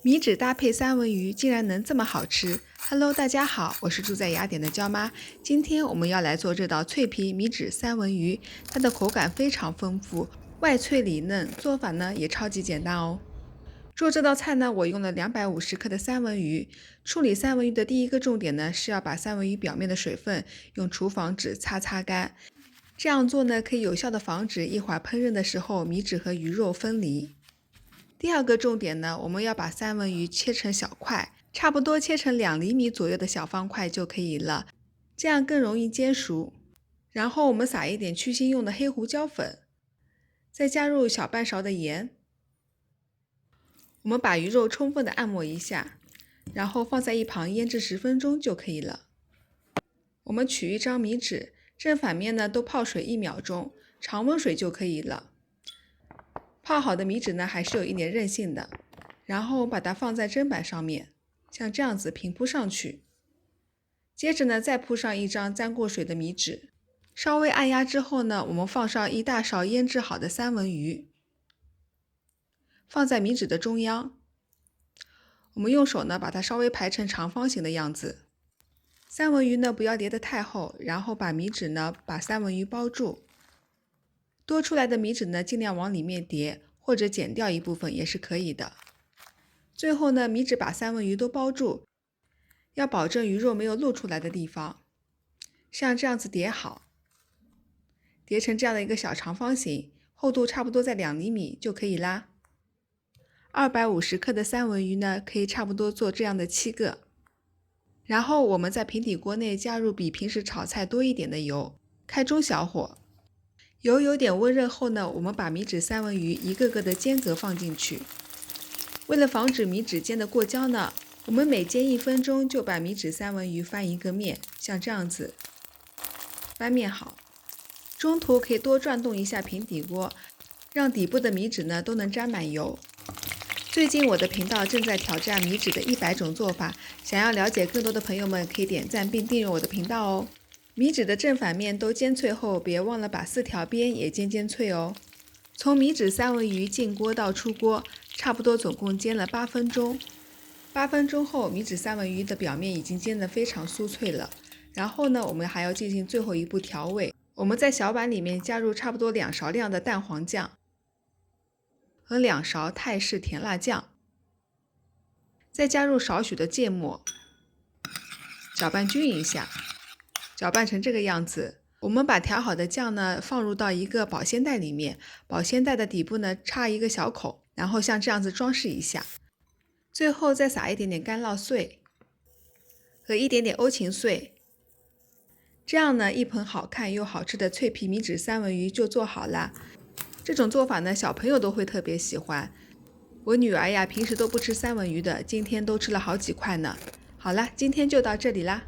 米纸搭配三文鱼竟然能这么好吃 ！Hello， 大家好，我是住在雅典的娇妈。今天我们要来做这道脆皮米纸三文鱼，它的口感非常丰富，外脆里嫩，做法呢也超级简单哦。做这道菜呢，我用了250克的三文鱼。处理三文鱼的第一个重点呢，是要把三文鱼表面的水分用厨房纸擦干。这样做呢，可以有效的防止一会儿烹饪的时候米纸和鱼肉分离。第二个重点呢，我们要把三文鱼切成小块，差不多切成2厘米左右的小方块就可以了，这样更容易煎熟。然后我们撒一点去腥用的黑胡椒粉，再加入小半勺的盐。我们把鱼肉充分的按摩一下，然后放在一旁腌制10分钟就可以了。我们取一张米纸，正反面呢都泡水1秒钟，常温水就可以了。泡好的米纸呢还是有一点韧性的，然后把它放在砧板上面，像这样子平铺上去。接着呢再铺上一张沾过水的米纸，稍微按压之后呢，我们放上1大勺腌制好的三文鱼，放在米纸的中央。我们用手呢把它稍微排成长方形的样子。三文鱼呢不要叠得太厚，然后把米纸呢把三文鱼包住。多出来的米纸呢，尽量往里面叠，或者剪掉一部分也是可以的。最后呢，米纸把三文鱼都包住，要保证鱼肉没有露出来的地方。像这样子叠好，叠成这样的一个小长方形，厚度差不多在2厘米就可以啦。250克的三文鱼呢，可以差不多做这样的7个。然后我们在平底锅内加入比平时炒菜多一点的油，开中小火。油有点温热后呢，我们把米纸三文鱼一个个的间隔放进去。为了防止米纸煎得过焦呢，我们每煎1分钟就把米纸三文鱼翻一个面，像这样子翻面好。中途可以多转动一下平底锅，让底部的米纸呢都能沾满油。最近我的频道正在挑战米纸的100种做法，想要了解更多的朋友们可以点赞并订阅我的频道哦。米纸的正反面都煎脆后，别忘了把4条边也煎脆哦。从米纸三文鱼进锅到出锅，差不多总共煎了8分钟。8分钟后，米纸三文鱼的表面已经煎得非常酥脆了。然后呢，我们还要进行最后一步调味。我们在小碗里面加入差不多2勺量的蛋黄酱和2勺泰式甜辣酱，再加入少许的芥末，搅拌均匀一下。搅拌成这个样子，我们把调好的酱呢放入到一个保鲜袋里面，保鲜袋的底部呢插一个小口，然后像这样子装饰一下。最后再撒一点点干酪碎和一点点欧芹碎，这样呢一盆好看又好吃的脆皮米纸三文鱼就做好啦。这种做法呢小朋友都会特别喜欢。我女儿呀平时都不吃三文鱼的，今天都吃了好几块呢。好啦，今天就到这里啦。